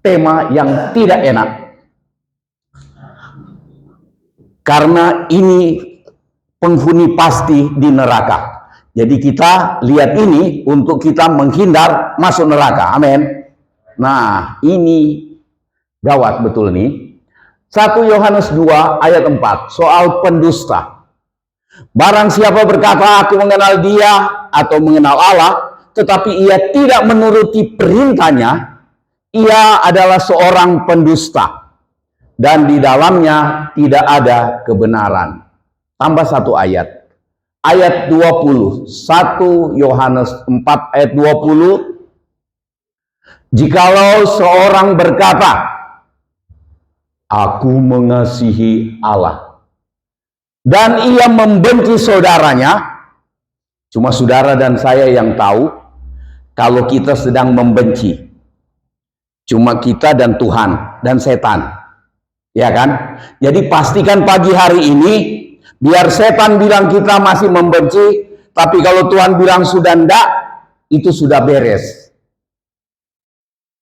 tema yang tidak enak. Karena ini penghuni pasti di neraka. Jadi kita lihat ini untuk kita menghindar masuk neraka. Amin. Nah, ini gawat betul nih. 1 Yohanes 2 ayat 4 soal pendusta. Barang siapa berkata aku mengenal dia atau mengenal Allah, tetapi ia tidak menuruti perintahnya, ia adalah seorang pendusta. Dan di dalamnya tidak ada kebenaran. Tambah satu ayat. Ayat 20. 1 Yohanes 4 ayat 20. Jikalau seorang berkata, aku mengasihi Allah, dan ia membenci saudaranya, cuma saudara dan saya yang tahu kalau kita sedang membenci. Cuma kita dan Tuhan dan setan. Ya kan? Jadi pastikan pagi hari ini, biar setan bilang kita masih membenci, tapi kalau Tuhan bilang sudah enggak, itu sudah beres.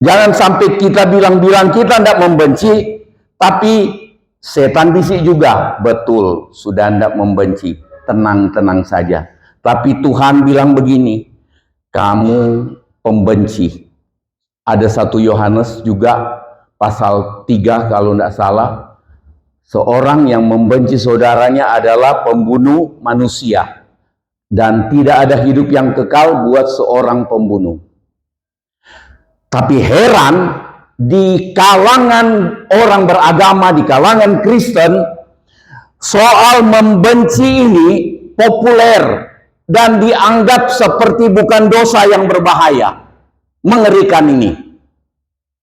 Jangan sampai kita bilang-bilang kita enggak membenci, tapi setan bisik juga. Betul, sudah enggak membenci. Tenang-tenang saja. Tapi Tuhan bilang begini, kamu pembenci. Ada 1 Yohanes juga pasal 3 kalau tidak salah, seorang yang membenci saudaranya adalah pembunuh manusia, dan tidak ada hidup yang kekal buat seorang pembunuh. Tapi heran, di kalangan orang beragama, di kalangan Kristen, soal membenci ini populer dan dianggap seperti bukan dosa yang berbahaya. Mengerikan ini.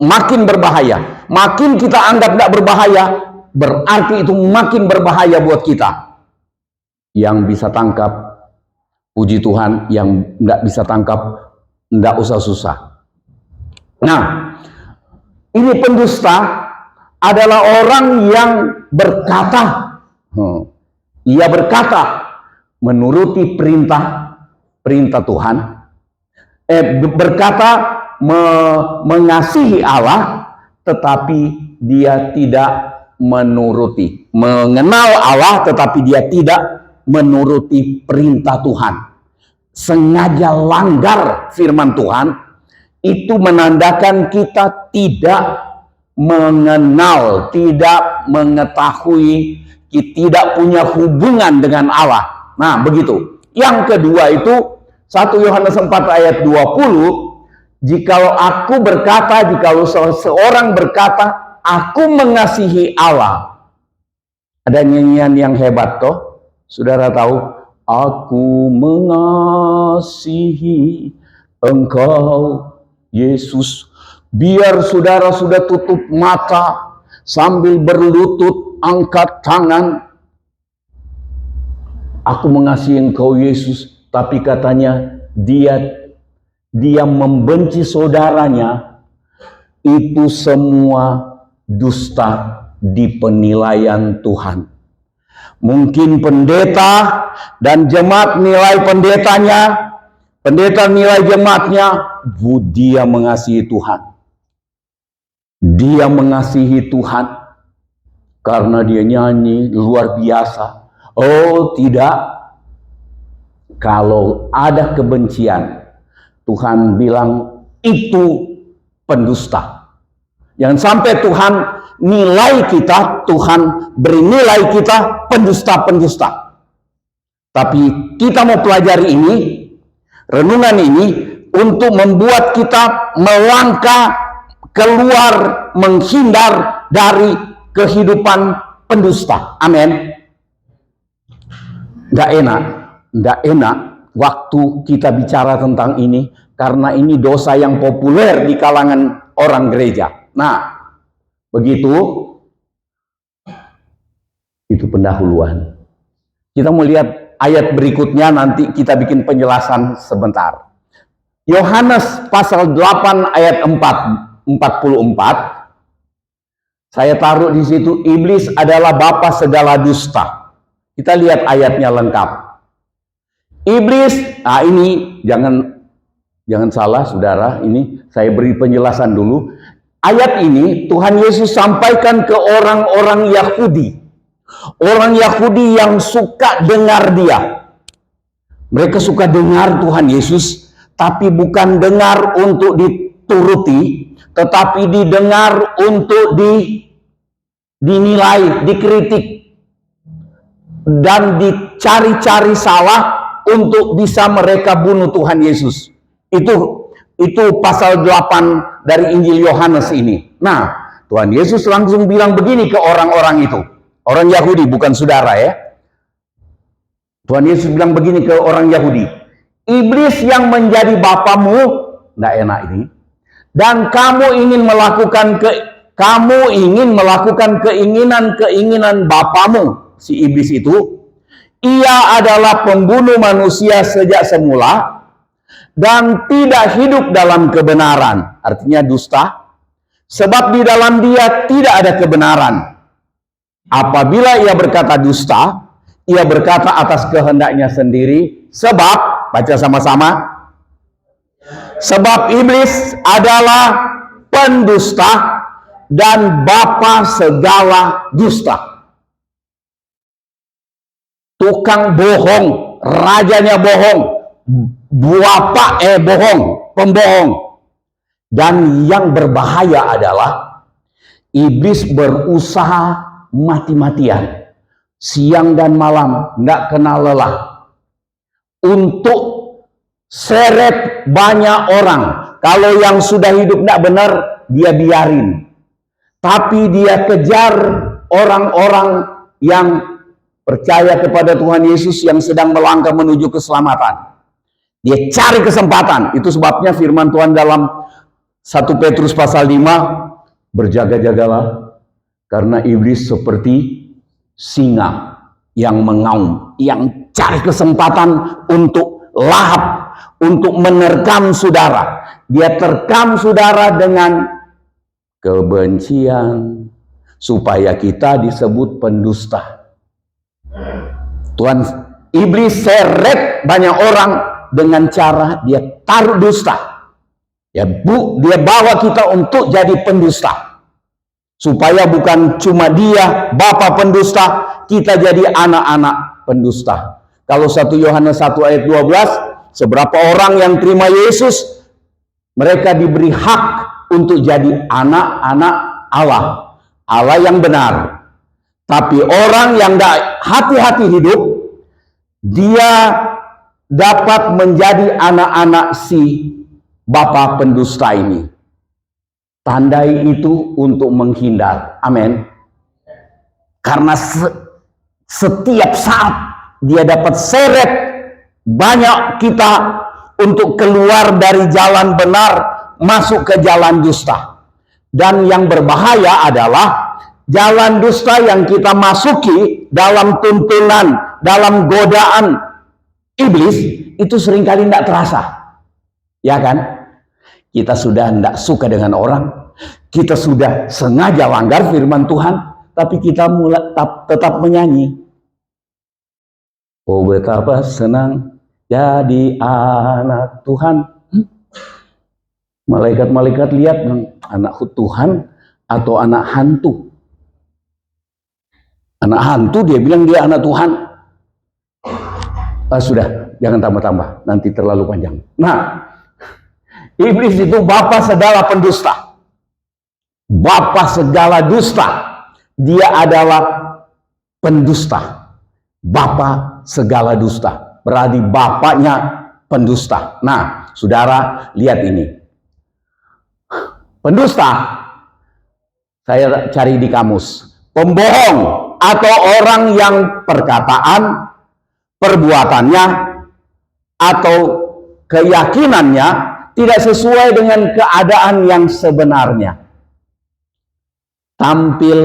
Makin berbahaya. Makin kita anggap tidak berbahaya, berarti itu makin berbahaya buat kita. Yang bisa tangkap, puji Tuhan. Yang tidak bisa tangkap, tidak usah susah. Nah, ini pendusta adalah orang yang berkata, ia berkata menuruti perintah Tuhan, berkata mengasihi Allah, tetapi dia tidak menuruti. Mengenal Allah, tetapi dia tidak menuruti perintah Tuhan. Sengaja langgar firman Tuhan, itu menandakan kita tidak mengenal, tidak mengetahui, tidak punya hubungan dengan Allah. Nah, begitu. Yang kedua itu 1 Yohanes 4 ayat 20, jikalau aku berkata, jikalau seorang berkata, aku mengasihi Allah. Ada nyanyian yang hebat toh, saudara tahu, aku mengasihi Engkau Yesus. Biar saudara sudah tutup mata, sambil berlutut, angkat tangan. Aku mengasihi Engkau Yesus, tapi katanya dia membenci saudaranya, itu semua dusta di penilaian Tuhan. Mungkin pendeta dan jemaat nilai pendetanya, pendeta nilai jemaatnya, dia mengasihi Tuhan. Dia mengasihi Tuhan karena dia nyanyi luar biasa. Oh tidak, kalau ada kebencian, Tuhan bilang itu pendusta. Jangan sampai Tuhan nilai kita, Tuhan beri nilai kita pendusta-pendusta. Tapi kita mau pelajari ini, renungan ini, untuk membuat kita melangkah keluar, menghindar dari kehidupan pendusta. Amin. Nggak enak waktu kita bicara tentang ini, karena ini dosa yang populer di kalangan orang gereja. Nah, begitu, itu pendahuluan. Kita mau lihat ayat berikutnya, nanti kita bikin penjelasan sebentar. Yohanes pasal 8 ayat 44. Saya taruh di situ, iblis adalah bapa segala dusta. Kita lihat ayatnya lengkap. Iblis, ini jangan salah saudara, ini saya beri penjelasan dulu. ayat ini Tuhan Yesus sampaikan ke orang-orang Yahudi. Orang Yahudi yang suka dengar dia. Mereka suka dengar Tuhan Yesus, tapi bukan dengar untuk dituruti, tetapi didengar untuk dinilai, dikritik, dan dicari-cari salah untuk bisa mereka bunuh Tuhan Yesus. Itu pasal 8 dari Injil Yohanes ini. Nah, Tuhan Yesus langsung bilang begini ke orang-orang itu. Orang Yahudi, bukan saudara ya. Tuhan Yesus bilang begini ke orang Yahudi. Iblis yang menjadi bapamu, enggak enak ini. Dan kamu ingin melakukan keinginan bapamu, si iblis itu. Ia adalah pembunuh manusia sejak semula dan tidak hidup dalam kebenaran. Artinya dusta. Sebab di dalam dia tidak ada kebenaran. Apabila ia berkata dusta, ia berkata atas kehendaknya sendiri. Sebab, baca sama-sama. Sebab iblis adalah pendusta dan bapa segala dusta. Tukang bohong, rajanya bohong, bohong, pembohong. Dan yang berbahaya adalah iblis berusaha mati-matian, siang dan malam, nggak kenal lelah, untuk seret banyak orang. Kalau yang sudah hidup nggak benar, dia biarin. Tapi dia kejar orang-orang yang percaya kepada Tuhan Yesus yang sedang melangkah menuju keselamatan. Dia cari kesempatan. Itu sebabnya firman Tuhan dalam 1 Petrus pasal 5, berjaga-jagalah karena iblis seperti singa yang mengaum, yang cari kesempatan untuk lahap, untuk menerkam saudara. Dia terkam saudara dengan kebencian supaya kita disebut pendusta. Tuhan iblis seret banyak orang dengan cara dia taruh dusta. Dia bawa kita untuk jadi pendusta. Supaya bukan cuma dia bapa pendusta, kita jadi anak-anak pendusta. Kalau 1 Yohanes 1 ayat 12, seberapa orang yang terima Yesus, mereka diberi hak untuk jadi anak-anak Allah. Allah yang benar. Tapi orang yang tidak hati-hati hidup, dia dapat menjadi anak-anak si bapa pendusta ini. Tandai itu untuk menghindar. Amin. Karena setiap saat dia dapat seret banyak kita untuk keluar dari jalan benar, masuk ke jalan dusta. Dan yang berbahaya adalah jalan dusta yang kita masuki dalam tuntunan, dalam godaan iblis, itu seringkali tidak terasa. Ya kan? Kita sudah tidak suka dengan orang, kita sudah sengaja langgar firman Tuhan, tapi kita tetap menyanyi. Oh betapa senang jadi anak Tuhan. Malaikat-malaikat lihat anak Tuhan atau anak hantu. Anak hantu dia bilang dia anak Tuhan. Sudah, jangan tambah-tambah, nanti terlalu panjang. Nah, iblis itu bapa segala pendusta. Bapa segala dusta. Dia adalah pendusta. Bapa segala dusta. Berarti bapaknya pendusta. Nah, saudara, lihat ini. Pendusta, saya cari di kamus. Pembohong atau orang yang perkataan, perbuatannya, atau keyakinannya tidak sesuai dengan keadaan yang sebenarnya. Tampil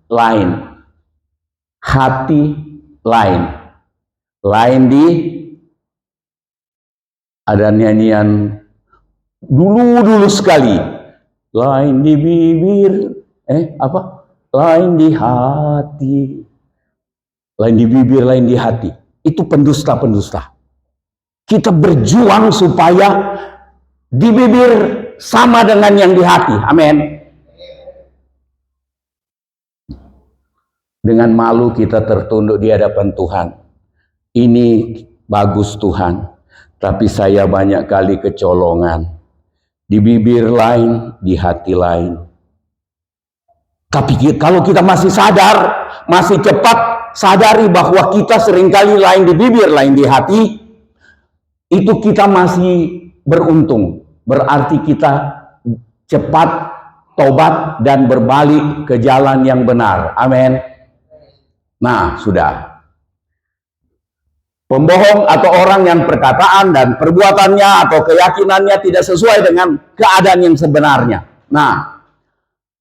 lain, hati lain. Lain di ada nyanyian dulu sekali. Lain di bibir, lain di hati. Lain di bibir, lain di hati. Itu pendusta-pendusta. Kita berjuang supaya di bibir sama dengan yang di hati. Amin. Dengan malu kita tertunduk di hadapan Tuhan. Ini bagus Tuhan, tapi saya banyak kali kecolongan. Di bibir lain, di hati lain. Tapi kalau kita masih sadar, masih cepat sadari bahwa kita seringkali lain di bibir, lain di hati, itu kita masih beruntung. Berarti kita cepat tobat dan berbalik ke jalan yang benar. Amin. Nah, sudah. Pembohong atau orang yang perkataan dan perbuatannya atau keyakinannya tidak sesuai dengan keadaan yang sebenarnya. Nah,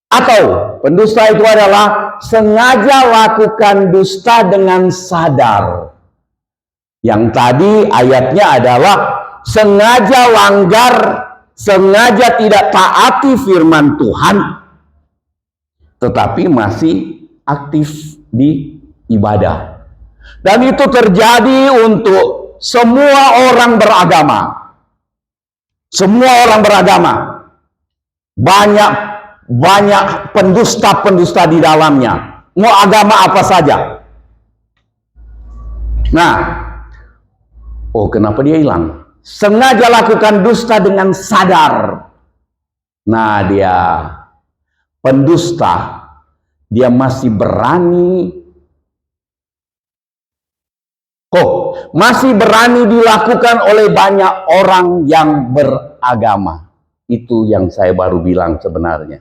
atau pendusta itu adalah sengaja lakukan dusta dengan sadar. Yang tadi ayatnya adalah sengaja langgar, sengaja tidak taati firman Tuhan, tetapi masih aktif di ibadah. Dan itu terjadi untuk semua orang beragama. Semua orang beragama. Banyak pendusta-pendusta di dalamnya. Mau agama apa saja. Nah, kenapa dia hilang? Sengaja lakukan dusta dengan sadar. Nah, dia pendusta. Dia masih berani. Masih berani dilakukan oleh banyak orang yang beragama. Itu yang saya baru bilang sebenarnya.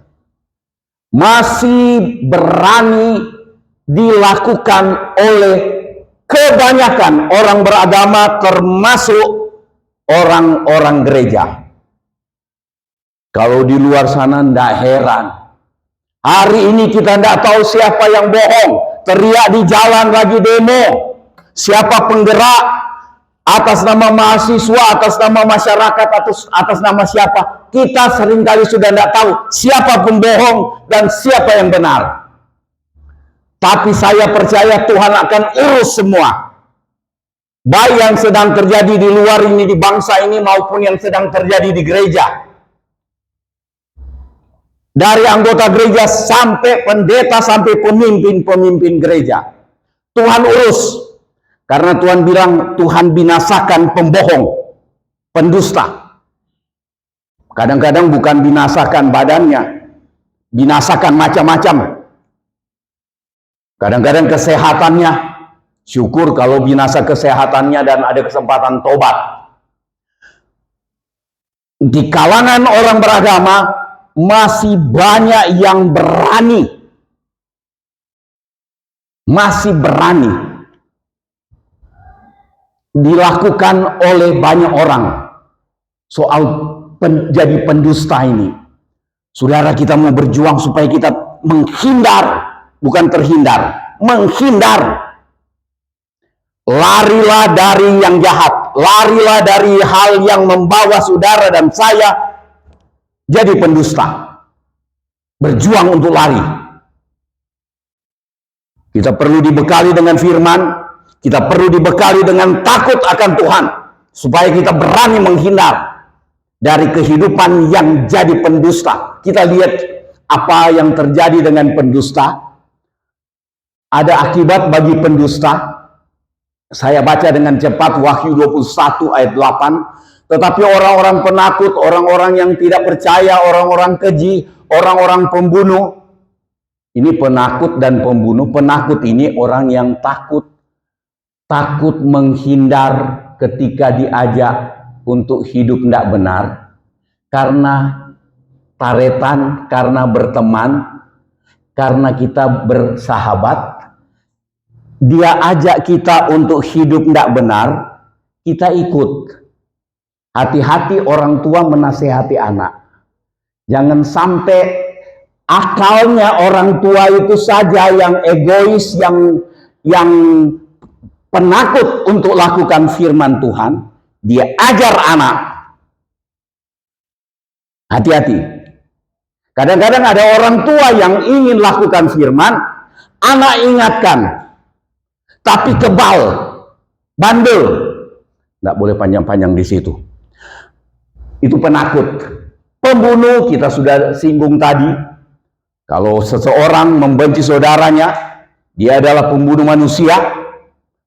Masih berani dilakukan oleh kebanyakan orang beragama, termasuk orang-orang gereja. Kalau di luar sana tidak heran. Hari ini kita tidak tahu siapa yang bohong. Teriak di jalan lagi demo. Siapa penggerak atas nama mahasiswa, atas nama masyarakat, atas nama siapa. Kita seringkali sudah tidak tahu siapa pembohong dan siapa yang benar. Tapi saya percaya Tuhan akan urus semua. Baik yang sedang terjadi di luar ini, di bangsa ini, maupun yang sedang terjadi di gereja. Dari anggota gereja sampai pendeta, sampai pemimpin-pemimpin gereja. Tuhan urus. Karena Tuhan bilang, Tuhan binasakan pembohong, pendusta. Kadang-kadang bukan binasakan badannya, binasakan macam-macam. Kadang-kadang kesehatannya, syukur kalau binasa kesehatannya dan ada kesempatan tobat. Di kalangan orang beragama, masih banyak yang berani. Masih berani dilakukan oleh banyak orang soal jadi pendusta ini. Saudara, kita mau berjuang supaya kita menghindar, bukan terhindar, menghindar. Larilah dari yang jahat, larilah dari hal yang membawa saudara dan saya jadi pendusta. Berjuang untuk lari. Kita perlu dibekali dengan firman. Kita perlu dibekali dengan takut akan Tuhan. Supaya kita berani menghindar dari kehidupan yang jadi pendusta. Kita lihat apa yang terjadi dengan pendusta. Ada akibat bagi pendusta. Saya baca dengan cepat Wahyu 21 ayat 8. Tetapi orang-orang penakut, orang-orang yang tidak percaya, orang-orang keji, orang-orang pembunuh. Ini penakut dan pembunuh. Penakut ini orang yang takut. Takut menghindar ketika diajak untuk hidup tidak benar. Karena taretan, karena berteman, karena kita bersahabat. Dia ajak kita untuk hidup tidak benar, kita ikut. Hati-hati orang tua menasehati anak. Jangan sampai akalnya orang tua itu saja yang egois, yang penakut untuk lakukan firman Tuhan, dia ajar anak. Hati-hati. Kadang-kadang ada orang tua yang ingin lakukan firman, anak ingatkan, tapi kebal, bandel. Nggak boleh panjang-panjang di situ. Itu penakut. Pembunuh, kita sudah singgung tadi. Kalau seseorang membenci saudaranya, Dia adalah pembunuh manusia,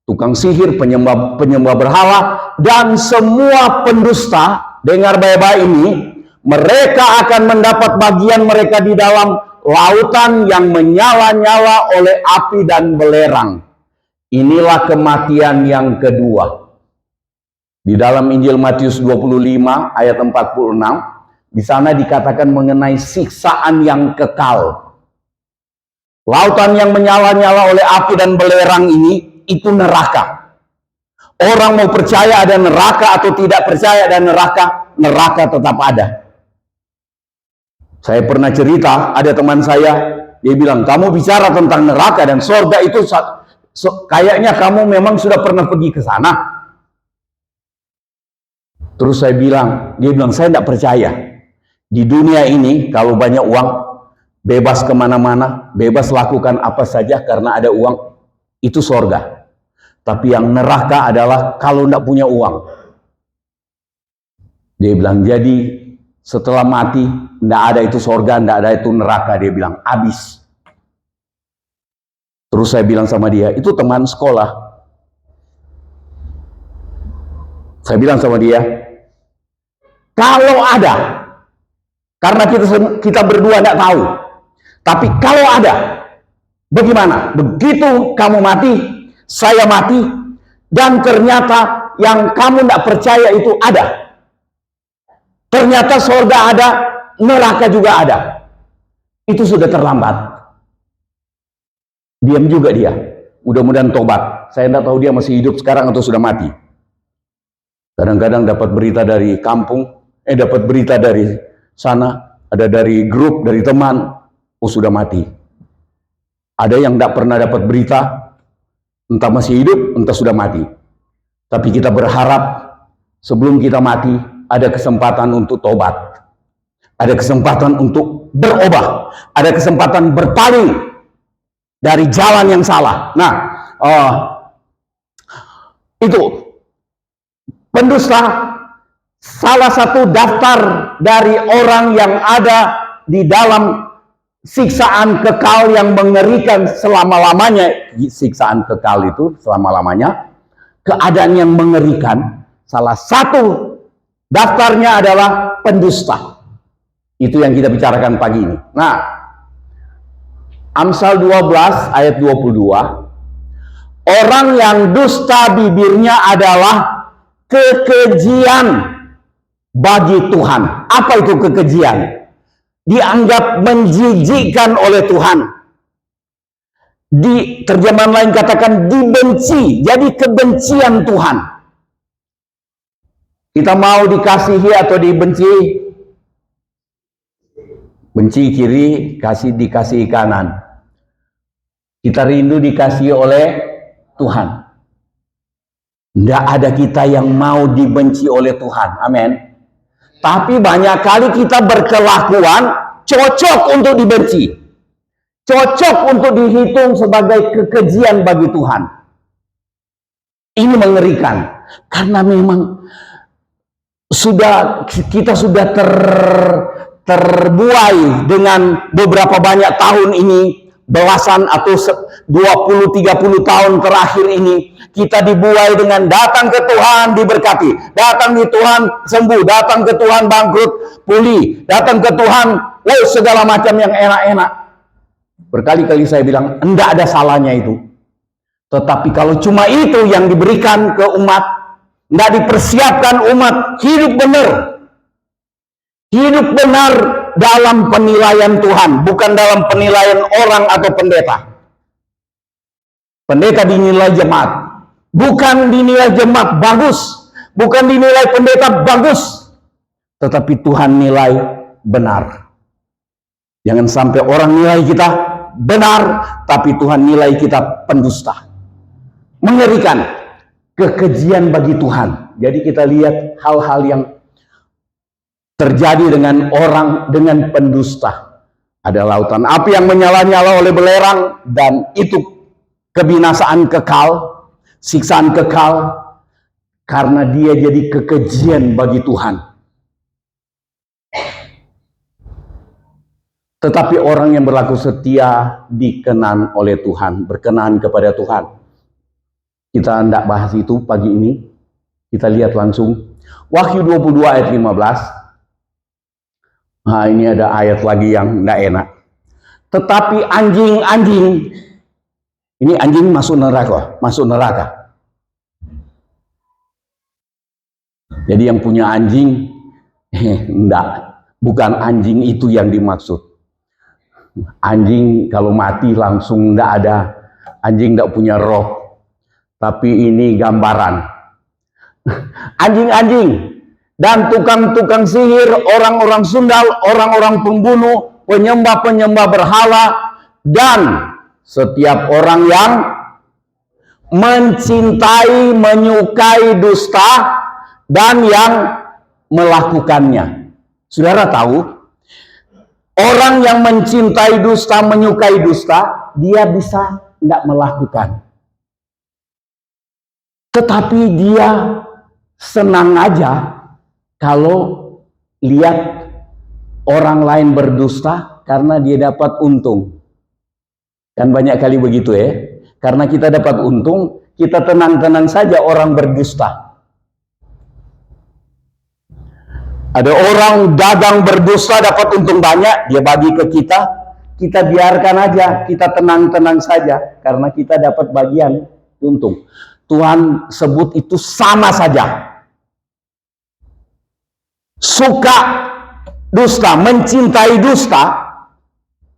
tukang sihir, penyembah berhala, dan semua pendusta. Dengar baik-baik ini, mereka akan mendapat bagian mereka di dalam lautan yang menyala-nyala oleh api dan belerang. Inilah kematian yang kedua. Di dalam Injil Matius 25 ayat 46, di sana dikatakan mengenai siksaan yang kekal. Lautan yang menyala-nyala oleh api dan belerang ini, itu neraka. Orang mau percaya ada neraka atau tidak percaya ada neraka, neraka tetap ada. Saya pernah cerita, ada teman saya, dia bilang, kamu bicara tentang neraka dan surga itu, kayaknya kamu memang sudah pernah pergi ke sana. Terus saya bilang, dia bilang, saya tidak percaya. Di dunia ini, kalau banyak uang, bebas kemana-mana, bebas lakukan apa saja karena ada uang, itu surga. Tapi yang neraka adalah kalau tidak punya uang. Dia bilang, jadi setelah mati, tidak ada itu surga, tidak ada itu neraka. Dia bilang, habis. Terus saya bilang sama dia, itu teman sekolah. Saya bilang sama dia, kalau ada, karena kita berdua tidak tahu, tapi kalau ada, bagaimana? Begitu kamu mati, saya mati, dan ternyata yang kamu tidak percaya itu ada. Ternyata surga ada, neraka juga ada. Itu sudah terlambat. Diam juga dia. Mudah-mudahan tobat. Saya tidak tahu dia masih hidup sekarang atau sudah mati. Kadang-kadang dapat berita dari kampung, dapat berita dari sana, ada dari grup, dari teman, oh sudah mati. Ada yang tidak pernah dapat berita, entah masih hidup, entah sudah mati. Tapi kita berharap sebelum kita mati, ada kesempatan untuk tobat. Ada kesempatan untuk berubah. Ada kesempatan berpaling dari jalan yang salah. Nah, itu pendusta, salah satu daftar dari orang yang ada di dalam siksaan kekal yang mengerikan selama-lamanya. Siksaan kekal itu selama-lamanya, keadaan yang mengerikan. Salah satu daftarnya adalah pendusta. Itu yang kita bicarakan pagi ini. Nah, Amsal 12 ayat 22, orang yang dusta bibirnya adalah kekejian bagi Tuhan. Apa itu kekejian? Dianggap menjijikkan oleh Tuhan. Di terjemahan lain katakan dibenci. Jadi kebencian Tuhan. Kita mau dikasihi atau dibenci? Benci kiri, dikasihi kanan. Kita rindu dikasihi oleh Tuhan. Tidak ada kita yang mau dibenci oleh Tuhan. Amin. Tapi banyak kali kita berkelakuan cocok untuk dibenci. Cocok untuk dihitung sebagai kekejian bagi Tuhan. Ini mengerikan. Karena memang kita sudah terbuai dengan beberapa banyak tahun ini, belasan atau 20-30 tahun terakhir ini, kita dibuai dengan datang ke Tuhan diberkati, datang di Tuhan sembuh, datang ke Tuhan bangkrut, pulih, datang ke Tuhan, segala macam yang enak-enak. Berkali-kali saya bilang, enggak ada salahnya itu. Tetapi kalau cuma itu yang diberikan ke umat, enggak dipersiapkan umat hidup benar. Hidup benar dalam penilaian Tuhan, bukan dalam penilaian orang atau pendeta. Pendeta dinilai jemaat, bukan dinilai jemaat bagus, bukan dinilai pendeta bagus, tetapi Tuhan nilai benar. Jangan sampai orang nilai kita benar, tapi Tuhan nilai kita pendusta. Mengerikan, kekejian bagi Tuhan. Jadi kita lihat hal-hal yang terjadi dengan orang, dengan pendusta. Ada lautan api yang menyala-nyala oleh belerang, dan itu kebinasaan kekal, siksaan kekal, karena dia jadi kekejian bagi Tuhan. Tetapi orang yang berlaku setia dikenan oleh Tuhan, berkenan kepada Tuhan. Kita hendak bahas itu pagi ini. Kita lihat langsung. Wahyu 22 ayat 15. Nah, ini ada ayat lagi yang tidak enak. Tetapi anjing-anjing, ini anjing masuk neraka, Jadi yang punya anjing, enggak, bukan anjing itu yang dimaksud. Anjing kalau mati langsung enggak ada, anjing enggak punya roh. Tapi ini gambaran. Anjing-anjing dan tukang-tukang sihir, orang-orang sundal, orang-orang pembunuh, penyembah-penyembah berhala, dan setiap orang yang mencintai, menyukai dusta, dan yang melakukannya. Saudara tahu, orang yang mencintai dusta, menyukai dusta, dia bisa tidak melakukan. Tetapi dia senang aja kalau lihat orang lain berdusta karena dia dapat untung. Kan banyak kali begitu ya. Karena kita dapat untung, kita tenang-tenang saja orang berdusta. Ada orang dagang berdusta dapat untung banyak, dia bagi ke kita, kita biarkan aja, kita tenang-tenang saja karena kita dapat bagian untung. Tuhan sebut itu sama saja. Suka dusta, mencintai dusta,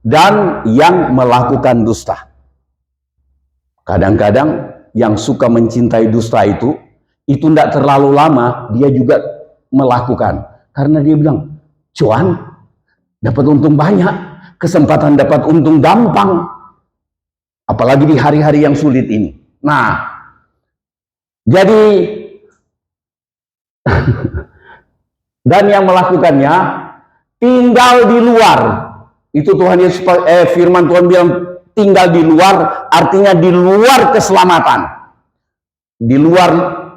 dan yang melakukan dusta. Kadang-kadang yang suka mencintai dusta itu tidak terlalu lama dia juga melakukan. Karena dia bilang, cuan, dapat untung banyak, kesempatan dapat untung gampang. Apalagi di hari-hari yang sulit ini. Nah, jadi dan yang melakukannya tinggal di luar. Itu Tuhan Yesus, firman Tuhan bilang tinggal di luar, artinya di luar keselamatan. Di luar,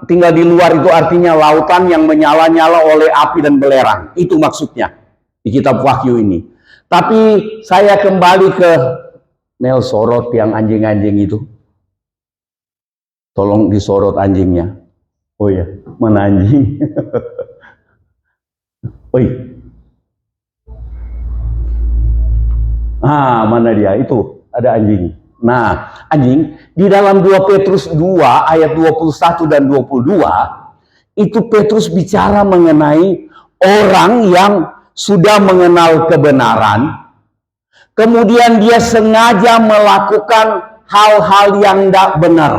tinggal di luar itu artinya lautan yang menyala-nyala oleh api dan belerang. Itu maksudnya di kitab Wahyu ini. Tapi saya kembali ke Mel sorot yang anjing-anjing itu. Tolong disorot anjingnya. Oh ya, mana anjing? Oi. Mana dia? Itu ada anjing. Nah, anjing di dalam 2 Petrus 2 ayat 21 dan 22 itu Petrus bicara mengenai orang yang sudah mengenal kebenaran, kemudian dia sengaja melakukan hal-hal yang tidak benar.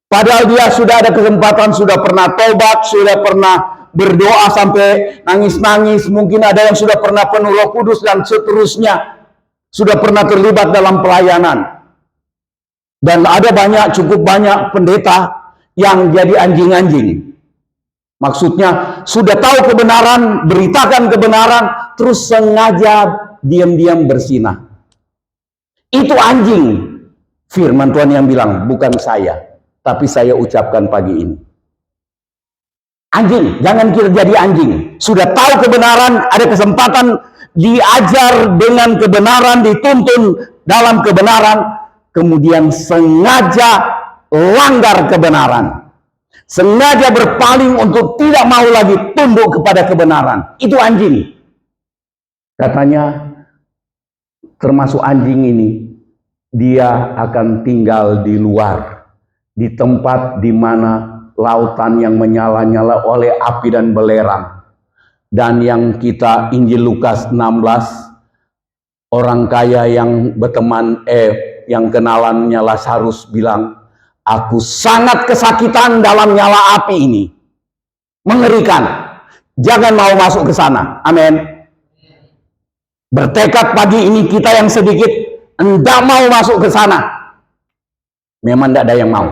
Padahal dia sudah ada kesempatan, sudah pernah tobat, sudah pernah berdoa sampai nangis-nangis, mungkin ada yang sudah pernah penuh Roh Kudus dan seterusnya, sudah pernah terlibat dalam pelayanan. Dan ada cukup banyak pendeta yang jadi anjing-anjing. Maksudnya sudah tahu kebenaran, beritakan kebenaran, terus sengaja diam-diam bersinah. Itu anjing. Firman Tuhan yang bilang, bukan saya, tapi saya ucapkan pagi ini. Anjing, jangan kita jadi anjing. Sudah tahu kebenaran, ada kesempatan diajar dengan kebenaran, dituntun dalam kebenaran, kemudian sengaja langgar kebenaran. Sengaja berpaling untuk tidak mau lagi tunduk kepada kebenaran. Itu anjing. Katanya, termasuk anjing ini, dia akan tinggal di luar, di tempat di mana lautan yang menyala-nyala oleh api dan belerang. Dan yang kita Injil Lukas 16, orang kaya yang berteman, yang kenalannya Lazarus bilang, aku sangat kesakitan dalam nyala api ini. Mengerikan. Jangan mau masuk ke sana. Amin. Bertekad pagi ini kita yang sedikit, enggak mau masuk ke sana. Memang enggak ada yang mau.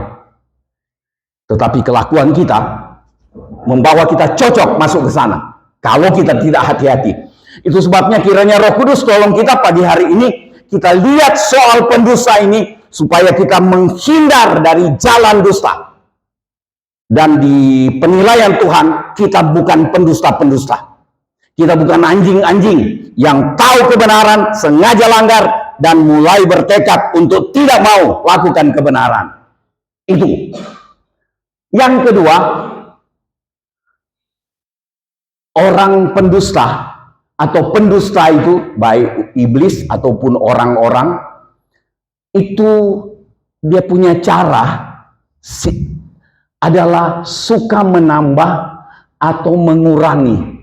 Tetapi kelakuan kita membawa kita cocok masuk ke sana. Kalau kita tidak hati-hati. Itu sebabnya kiranya Roh Kudus tolong kita pagi hari ini. Kita lihat soal pendusta ini. Supaya kita menghindar dari jalan dusta. Dan di penilaian Tuhan, kita bukan pendusta-pendusta. Kita bukan anjing-anjing yang tahu kebenaran, sengaja langgar, dan mulai bertekad untuk tidak mau lakukan kebenaran. Itu. Yang kedua, orang pendusta atau pendusta itu, baik iblis ataupun orang-orang, itu dia punya cara adalah suka menambah atau mengurangi.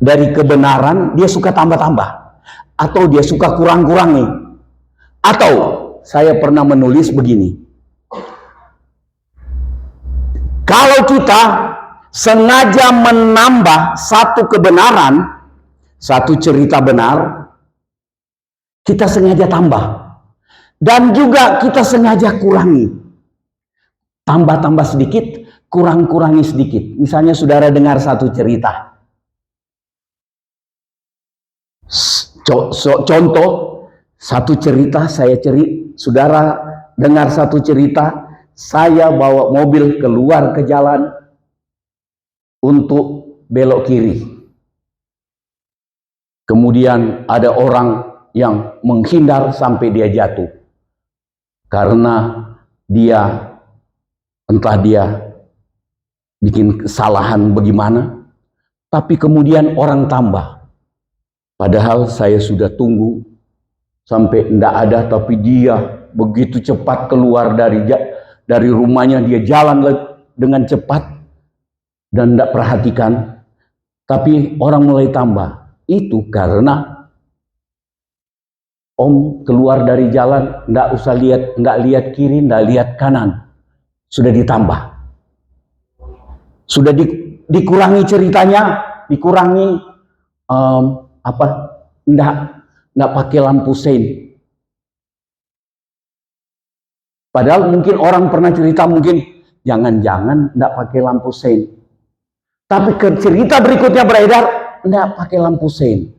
Dari kebenaran dia suka tambah-tambah, atau dia suka kurang-kurangi. Atau saya pernah menulis begini, kalau kita sengaja menambah satu kebenaran, satu cerita benar, kita sengaja tambah. Dan juga kita sengaja kurangi. Tambah-tambah sedikit, kurang-kurangi sedikit. Misalnya saudara dengar satu cerita. Contoh, satu cerita saudara dengar satu cerita, saya bawa mobil keluar ke jalan untuk belok kiri. Kemudian ada orang yang menghindar sampai dia jatuh. Karena entah dia bikin kesalahan bagaimana, tapi kemudian orang tambah. Padahal saya sudah tunggu sampai tidak ada, tapi dia begitu cepat keluar dari rumahnya, dia jalan dengan cepat dan tidak perhatikan. Tapi orang mulai tambah. Itu karena Om keluar dari jalan, nggak lihat kiri, nggak lihat kanan, sudah ditambah, sudah dikurangi ceritanya, dikurangi nggak pakai lampu sein. Padahal mungkin orang pernah cerita, mungkin jangan-jangan nggak pakai lampu sein. Tapi cerita berikutnya beredar, nggak pakai lampu sein.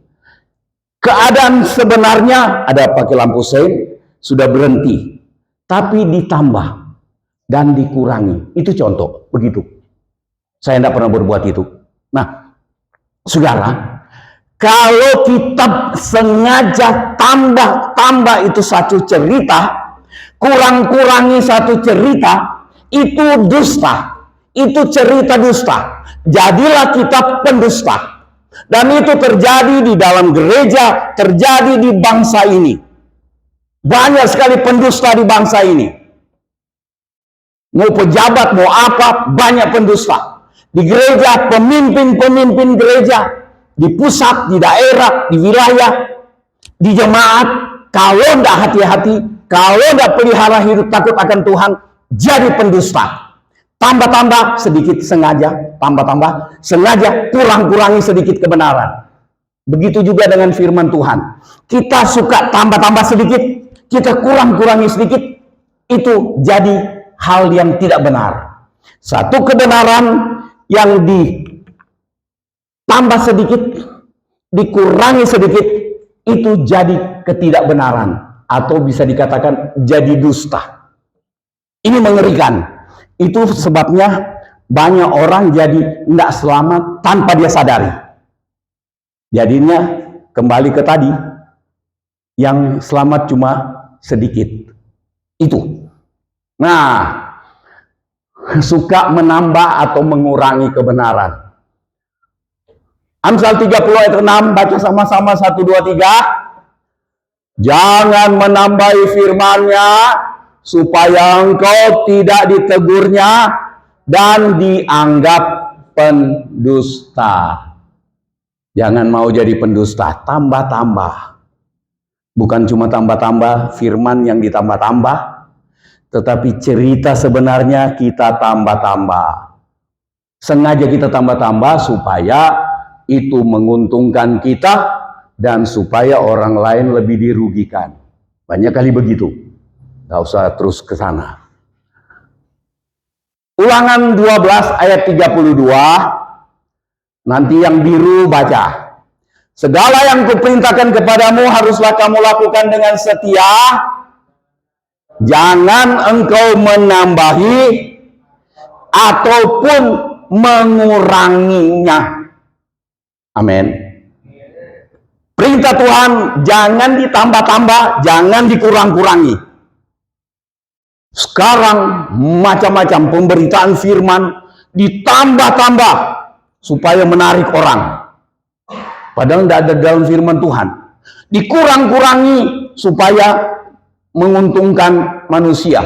Keadaan sebenarnya ada pakai lampu sein, sudah berhenti. Tapi ditambah dan dikurangi. Itu contoh, begitu. Saya tidak pernah berbuat itu. Nah, saudara, kalau kita sengaja tambah itu satu cerita, kurang-kurangi satu cerita, itu dusta. Itu cerita dusta. Jadilah kita pendusta. Dan itu terjadi di dalam gereja, terjadi di bangsa ini. Banyak sekali pendusta di bangsa ini. Mau pejabat, mau apa, banyak pendusta. Di gereja, pemimpin-pemimpin gereja, di pusat, di daerah, di wilayah, di jemaat, kalau tidak hati-hati, kalau tidak pelihara hidup takut akan Tuhan, jadi pendusta. Tambah-tambah sedikit sengaja, tambah-tambah sengaja, kurang-kurangi sedikit kebenaran. Begitu juga dengan firman Tuhan. Kita suka tambah-tambah sedikit, kita kurang-kurangi sedikit, itu jadi hal yang tidak benar. Satu kebenaran yang ditambah sedikit, dikurangi sedikit, itu jadi ketidakbenaran, atau bisa dikatakan jadi dusta. Ini mengerikan. Itu sebabnya banyak orang jadi tidak selamat tanpa dia sadari. Jadinya kembali ke tadi, yang selamat cuma sedikit. Itu. Nah, suka menambah atau mengurangi kebenaran. Amsal 30 ayat 6, baca sama-sama 1, 2, 3. Jangan menambahi firman-Nya, supaya engkau tidak ditegurnya dan dianggap pendusta. Jangan mau jadi pendusta, tambah-tambah. Bukan cuma tambah-tambah firman yang ditambah-tambah, tetapi cerita sebenarnya kita tambah-tambah. Sengaja kita tambah-tambah supaya itu menguntungkan kita dan supaya orang lain lebih dirugikan. Banyak kali begitu. Nggak usah terus ke sana. Ulangan 12 ayat 32. Nanti yang biru baca. Segala yang kuperintahkan kepadamu haruslah kamu lakukan dengan setia. Jangan engkau menambahi ataupun menguranginya. Amin. Perintah Tuhan jangan ditambah-tambah, jangan dikurang-kurangi. Sekarang macam-macam pemberitaan firman ditambah-tambah supaya menarik orang. Padahal tidak ada dalam firman Tuhan. Dikurang-kurangi supaya menguntungkan manusia.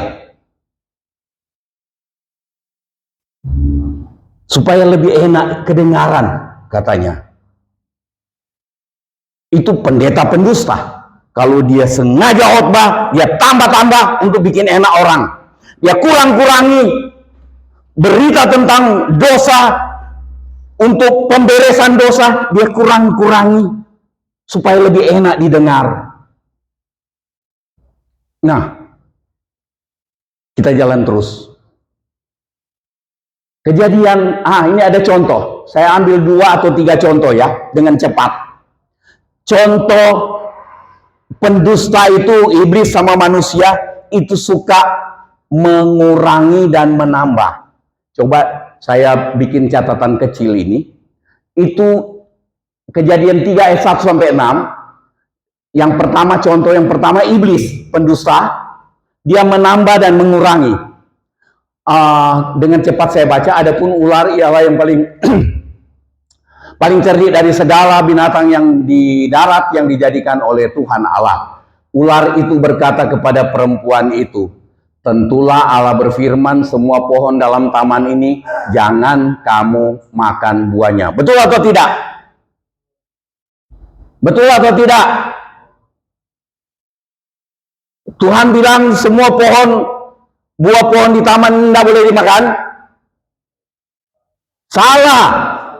Supaya lebih enak kedengaran, katanya. Itu pendeta pendusta. Kalau dia sengaja khotbah, dia tambah-tambah untuk bikin enak orang. Dia kurang-kurangi berita tentang dosa, untuk pemberesan dosa, dia kurang-kurangi supaya lebih enak didengar. Nah, kita jalan terus. Kejadian, ini ada contoh. Saya ambil 2 atau 3 contoh ya, dengan cepat. Contoh pendusta itu, iblis sama manusia, itu suka mengurangi dan menambah. Coba saya bikin catatan kecil ini. Itu Kejadian 3 ayat 1 sampai 6. Yang pertama, contoh yang pertama, iblis, pendusta. Dia menambah dan mengurangi. Dengan cepat saya baca, adapun ular ialah yang paling paling cerdik dari segala binatang yang di darat yang dijadikan oleh Tuhan Allah. Ular itu berkata kepada perempuan itu, tentulah Allah berfirman, semua pohon dalam taman ini jangan kamu makan buahnya. Betul atau tidak? Betul atau tidak? Tuhan bilang semua buah pohon di taman ini tidak boleh dimakan. Salah.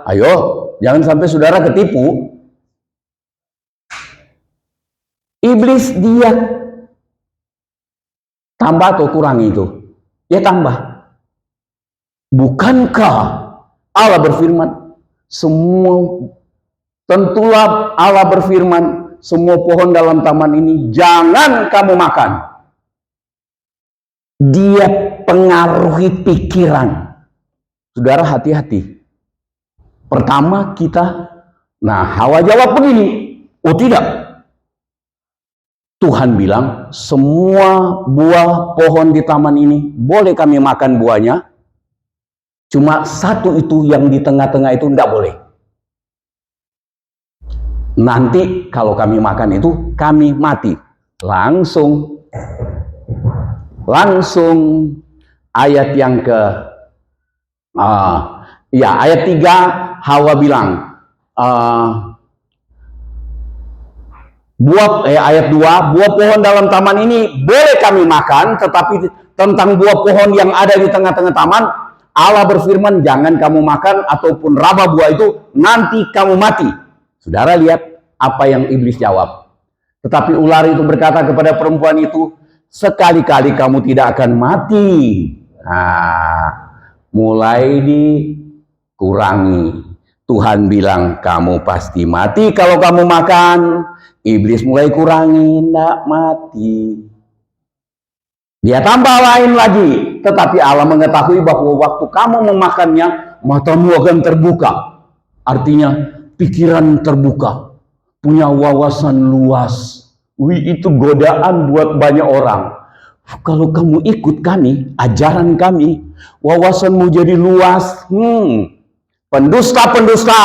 Ayo, jangan sampai saudara ketipu. Iblis dia tambah atau kurang itu? Dia tambah. Bukankah Allah berfirman, tentulah Allah berfirman, semua pohon dalam taman ini jangan kamu makan. Dia pengaruhi pikiran. Saudara hati-hati. Pertama Hawa jawab begini, oh tidak. Tuhan bilang, semua buah pohon di taman ini boleh kami makan buahnya. Cuma satu itu yang di tengah-tengah itu tidak boleh. Nanti kalau kami makan itu, kami mati. Langsung ayat yang ayat 3, Hawa bilang, ayat 2, buah pohon dalam taman ini boleh kami makan, tetapi tentang buah pohon yang ada di tengah-tengah taman, Allah berfirman, jangan kamu makan ataupun raba buah itu, nanti kamu mati. Saudara lihat apa yang iblis jawab. Tetapi ular itu berkata kepada perempuan itu, sekali-kali kamu tidak akan mati. Mulai dikurangi. Tuhan bilang kamu pasti mati kalau kamu makan. Iblis mulai kurangi, tidak mati. Dia tambah lain lagi. Tetapi Allah mengetahui bahwa waktu kamu memakannya, matamu akan terbuka. Artinya pikiran terbuka. Punya wawasan luas. Itu godaan buat banyak orang. Kalau kamu ikut kami, ajaran kami, wawasanmu jadi luas. Pendusta-pendusta,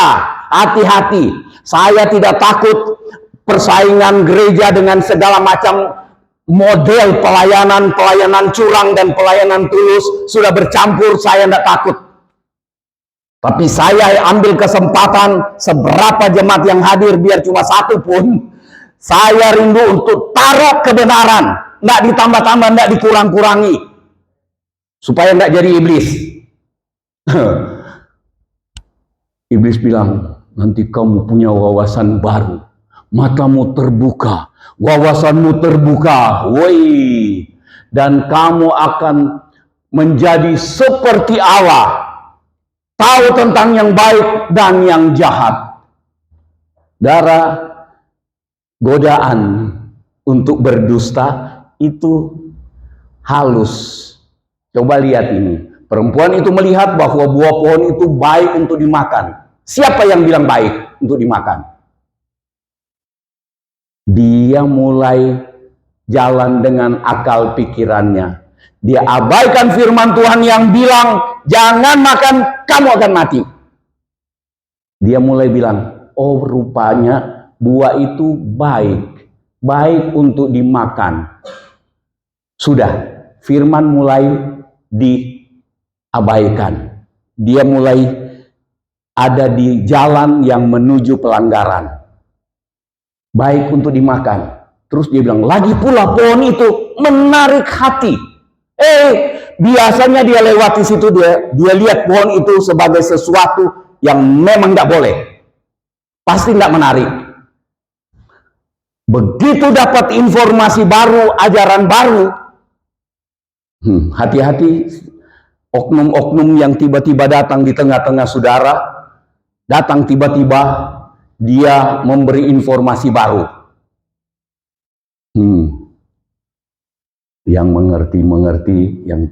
hati-hati. Saya tidak takut persaingan gereja dengan segala macam model pelayanan curang dan pelayanan tulus sudah bercampur. Saya tidak takut. Tapi saya ambil kesempatan seberapa jemaat yang hadir, biar cuma satu pun, saya rindu untuk taruh kebenaran, tidak ditambah-tambah, tidak dikurang-kurangi, supaya tidak jadi iblis. Iblis bilang, nanti kamu punya wawasan baru, matamu terbuka, wawasanmu terbuka, dan kamu akan menjadi seperti Allah, tahu tentang yang baik dan yang jahat. Godaan untuk berdusta itu halus. Coba lihat ini. Perempuan itu melihat bahwa buah pohon itu baik untuk dimakan. Siapa yang bilang baik untuk dimakan? Dia mulai jalan dengan akal pikirannya. Dia abaikan firman Tuhan yang bilang, jangan makan, kamu akan mati. Dia mulai bilang, oh rupanya buah itu baik. Baik untuk dimakan. Sudah, firman mulai diabaikan. Dia mulai ada di jalan yang menuju pelanggaran. Baik untuk dimakan. Terus dia bilang, lagi pula pohon itu menarik hati. Biasanya dia lewati situ, dia lihat pohon itu sebagai sesuatu yang memang tidak boleh. Pasti tidak menarik. Begitu dapat informasi baru, ajaran baru, hati-hati oknum-oknum yang tiba-tiba datang di tengah-tengah saudara, datang tiba-tiba, dia memberi informasi baru. Yang mengerti, yang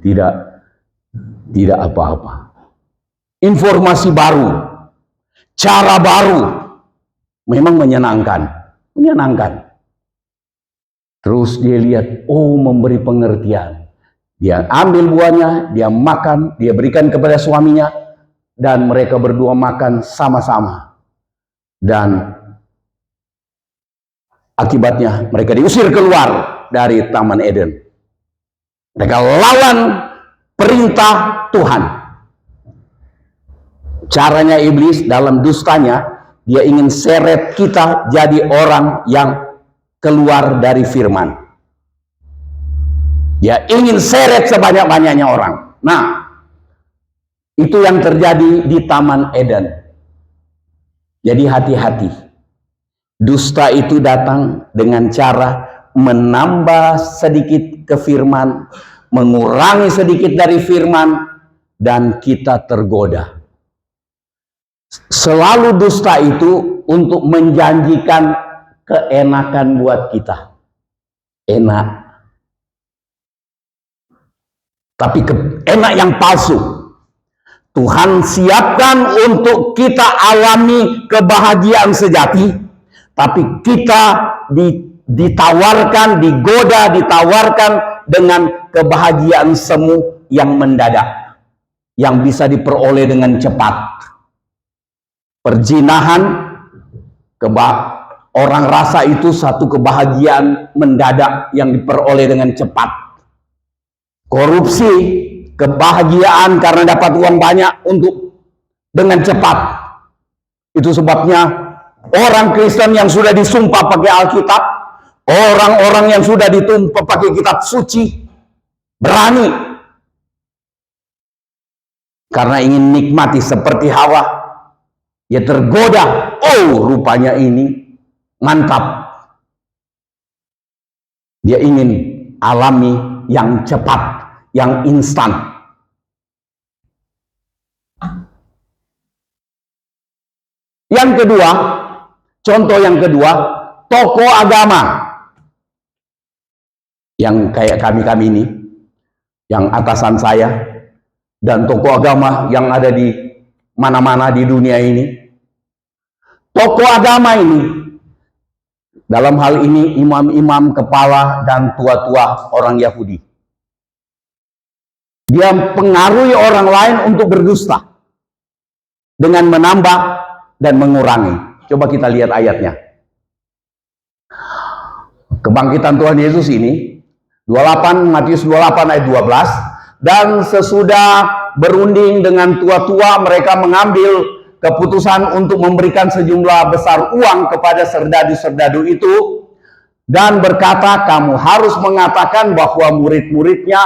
tidak apa-apa. Informasi baru, cara baru, memang menyenangkan. Terus dia lihat, oh memberi pengertian. Dia ambil buahnya, dia makan, dia berikan kepada suaminya, dan mereka berdua makan sama-sama. Dan akibatnya mereka diusir keluar dari Taman Eden. Mereka lawan perintah Tuhan. Caranya iblis dalam dustanya, dia ingin seret kita jadi orang yang keluar dari firman. Dia ingin seret sebanyak-banyaknya orang. Nah, itu yang terjadi di Taman Eden. Jadi hati-hati. Dusta itu datang dengan cara menambah sedikit ke firman, mengurangi sedikit dari firman, dan kita tergoda. Selalu dusta itu untuk menjanjikan keenakan buat kita. Enak. Tapi enak yang palsu. Tuhan siapkan untuk kita alami kebahagiaan sejati, tapi kita ditawarkan, digoda, ditawarkan dengan kebahagiaan semu yang mendadak, yang bisa diperoleh dengan cepat. Perzinahan, orang rasa itu satu kebahagiaan mendadak yang diperoleh dengan cepat. Korupsi, kebahagiaan karena dapat uang banyak untuk dengan cepat. Itu sebabnya orang Kristen yang sudah disumpah pakai Alkitab, orang-orang yang sudah ditumpah pakai kitab suci, berani karena ingin nikmati seperti Hawa. Ya tergoda, oh rupanya ini mantap. Dia ingin alami yang cepat, yang instan. Yang kedua, contoh yang kedua, tokoh agama yang kayak kami ini, yang atasan saya, dan tokoh agama yang ada di mana-mana di dunia ini. Tokoh agama ini, dalam hal ini imam-imam kepala dan tua-tua orang Yahudi, dia pengaruhi orang lain untuk berdusta dengan menambah dan mengurangi. Coba kita lihat ayatnya. Kebangkitan Tuhan Yesus ini 28, Matius 28 ayat 12. Dan sesudah berunding dengan tua-tua, mereka mengambil keputusan untuk memberikan sejumlah besar uang kepada serdadu-serdadu itu, dan berkata, kamu harus mengatakan bahwa murid-muridnya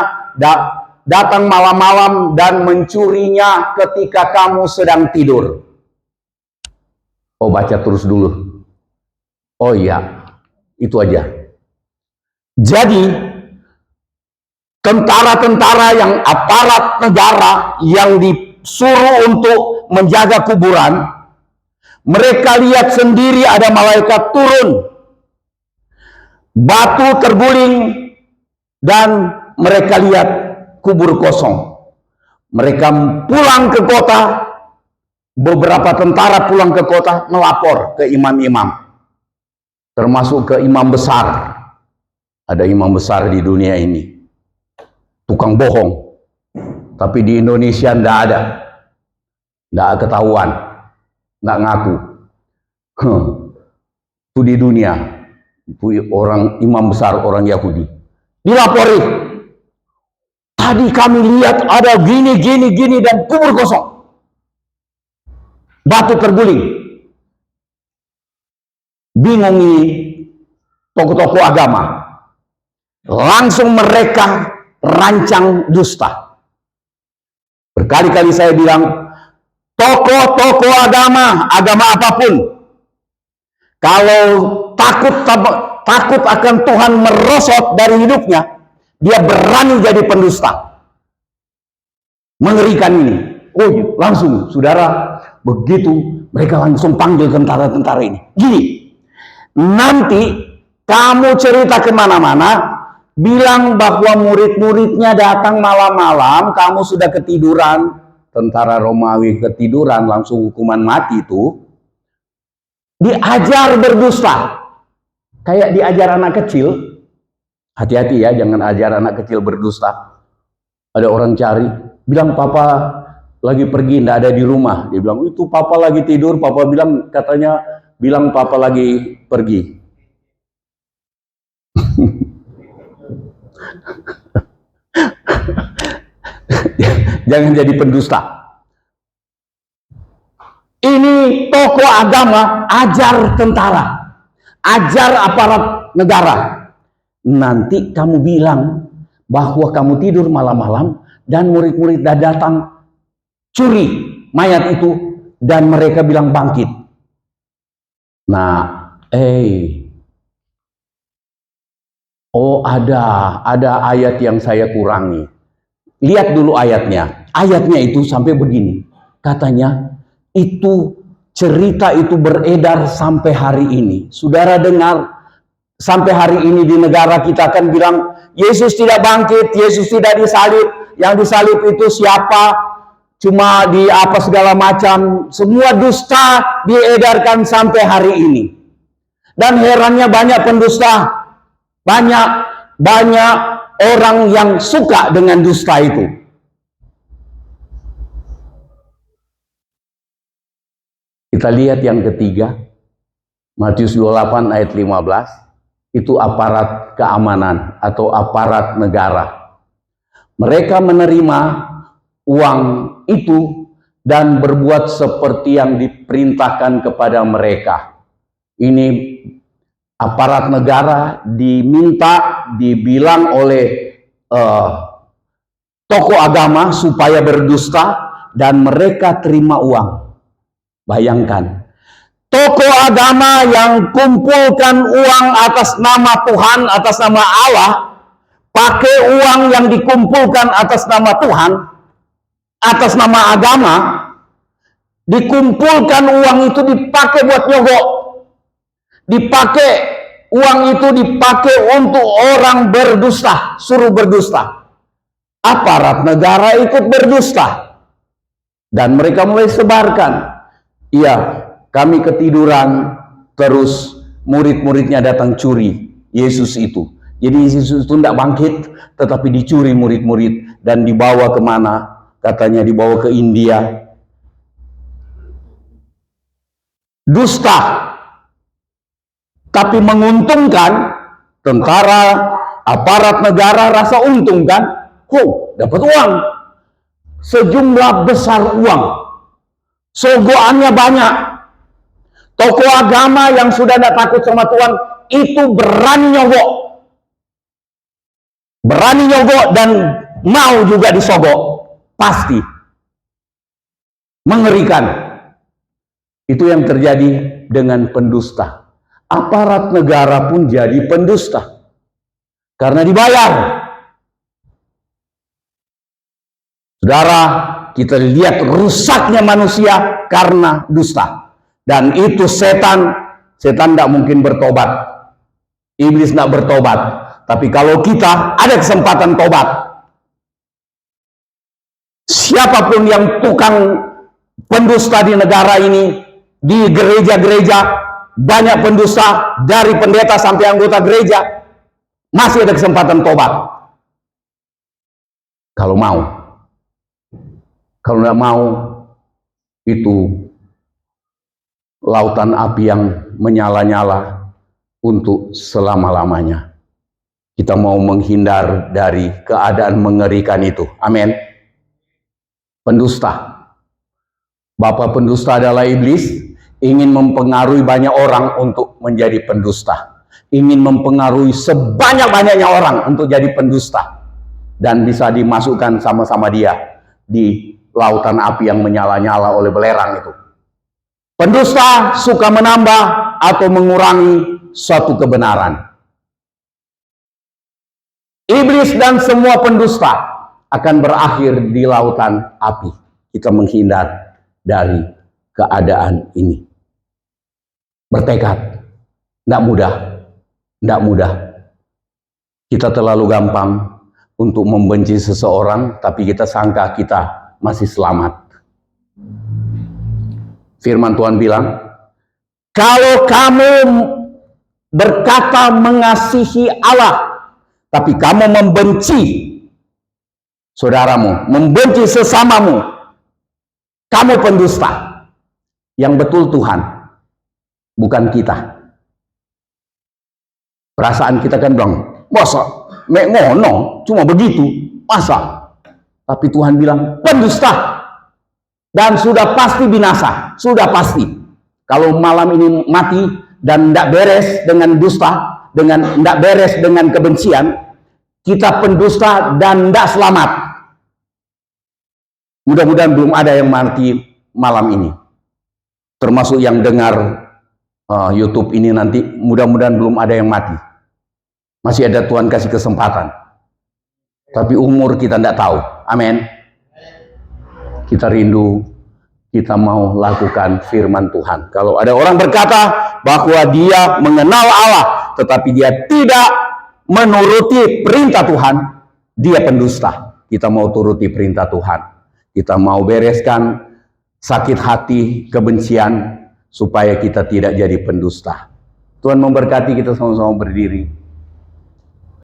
datang malam-malam dan mencurinya ketika kamu sedang tidur. Oh, baca terus dulu. Oh iya, itu aja. Jadi tentara-tentara yang aparat negara yang disuruh untuk menjaga kuburan, mereka lihat sendiri ada malaikat turun, batu terguling, dan mereka lihat kubur kosong. Mereka pulang ke kota beberapa tentara pulang ke kota melapor ke imam-imam, termasuk ke imam besar. Ada imam besar di dunia ini, tukang bohong. Tapi di Indonesia ndak ada, ndak ketahuan, ndak ngaku. Itu di dunia, itu orang imam besar orang Yahudi dilapori. Tadi kami lihat ada gini dan kubur kosong, batu terguling. Bingung ini tokoh-tokoh agama, langsung mereka rancang dusta. Berkali-kali saya bilang, tokoh-tokoh agama apapun, kalau takut akan Tuhan merosot dari hidupnya, dia berani jadi pendusta. Mengerikan ini. Oh, langsung, saudara, begitu mereka langsung panggil tentara-tentara ini. Gini, nanti kamu cerita kemana-mana, bilang bahwa murid-muridnya datang malam-malam, kamu sudah ketiduran. Tentara Romawi ketiduran, langsung hukuman mati itu. Diajar berdusta. Kayak diajar anak kecil. Hati-hati ya, jangan ajar anak kecil berdusta. Ada orang cari, bilang papa lagi pergi, tidak ada di rumah. Dia bilang, itu papa lagi tidur. Papa bilang, katanya, bilang papa lagi pergi. Jangan jadi pendusta. Ini tokoh agama ajar tentara, ajar aparat negara. Nanti kamu bilang bahwa kamu tidur malam-malam dan murid-murid datang curi mayat itu dan mereka bilang bangkit. Nah, ada ayat yang saya kurangi. Lihat dulu ayatnya. Ayatnya itu sampai begini. Katanya itu cerita itu beredar sampai hari ini. Saudara dengar, sampai hari ini di negara kita akan bilang Yesus tidak bangkit, Yesus tidak disalib, yang disalib itu siapa, cuma di apa segala macam, semua dusta diedarkan sampai hari ini. Dan herannya banyak pendusta, banyak orang yang suka dengan dusta itu. Kita lihat yang ketiga, Matius 28 ayat 15. Itu aparat keamanan atau aparat negara. Mereka menerima uang itu dan berbuat seperti yang diperintahkan kepada mereka. Ini aparat negara dibilang oleh tokoh agama supaya berdusta dan mereka terima uang. Bayangkan. Tokoh agama yang kumpulkan uang atas nama Tuhan, atas nama Allah, pakai uang yang dikumpulkan atas nama Tuhan, atas nama agama, dikumpulkan uang itu dipakai buat nyogok. Dipakai, uang itu dipakai untuk orang berdusta, suruh berdusta. Aparat negara ikut berdusta. Dan mereka mulai sebarkan. Iya, kami ketiduran, terus murid-muridnya datang curi Yesus itu. Jadi Yesus itu tidak bangkit, tetapi dicuri murid-murid dan dibawa kemana? Katanya dibawa ke India. Dusta, tapi menguntungkan. Tentara, aparat negara rasa untung kan? Dapat uang, sejumlah besar uang. Sogoannya banyak. Tokoh agama yang sudah tidak takut sama Tuhan itu berani nyogok. Berani nyogok dan mau juga disogok. Pasti. Mengerikan. Itu yang terjadi dengan pendusta. Aparat negara pun jadi pendusta. Karena dibayar. Saudara, kita lihat rusaknya manusia karena dusta. Dan itu setan tidak mungkin bertobat. Iblis tidak bertobat. Tapi kalau kita ada kesempatan tobat. Siapapun yang tukang pendusta di negara ini, di gereja-gereja, banyak pendusta dari pendeta sampai anggota gereja. Masih ada kesempatan tobat. Kalau mau. Kalau nggak mau, itu lautan api yang menyala-nyala untuk selama-lamanya. Kita mau menghindar dari keadaan mengerikan itu. Amin. Pendusta. Bapa pendusta adalah iblis, ingin mempengaruhi banyak orang untuk menjadi pendusta. Ingin mempengaruhi sebanyak-banyaknya orang untuk jadi pendusta. Dan bisa dimasukkan sama-sama dia di lautan api yang menyala-nyala oleh belerang itu. Pendusta suka menambah atau mengurangi suatu kebenaran. Iblis dan semua pendusta akan berakhir di lautan api. Kita menghindar dari keadaan ini. Bertekad, tidak mudah, tidak mudah. Kita terlalu gampang untuk membenci seseorang, tapi kita sangka kita masih selamat. Firman Tuhan bilang, kalau kamu berkata mengasihi Allah, tapi kamu membenci saudaramu, membenci sesamamu, kamu pendusta. Yang betul Tuhan, bukan kita. Perasaan kita kan bilang, masa mek ngono, cuma begitu, masa? Tapi Tuhan bilang, pendusta. Dan sudah pasti binasa, sudah pasti. Kalau malam ini mati dan tidak beres dengan dusta, tidak beres dengan kebencian, kita pendusta dan tidak selamat. Mudah-mudahan belum ada yang mati malam ini. Termasuk yang dengar YouTube ini nanti, mudah-mudahan belum ada yang mati. Masih ada Tuhan kasih kesempatan. Tapi umur kita tidak tahu. Amin. Kita rindu, kita mau lakukan firman Tuhan. Kalau ada orang berkata bahwa dia mengenal Allah, tetapi dia tidak menuruti perintah Tuhan, dia pendusta. Kita mau turuti perintah Tuhan. Kita mau bereskan sakit hati, kebencian, supaya kita tidak jadi pendusta. Tuhan memberkati, kita sama-sama berdiri.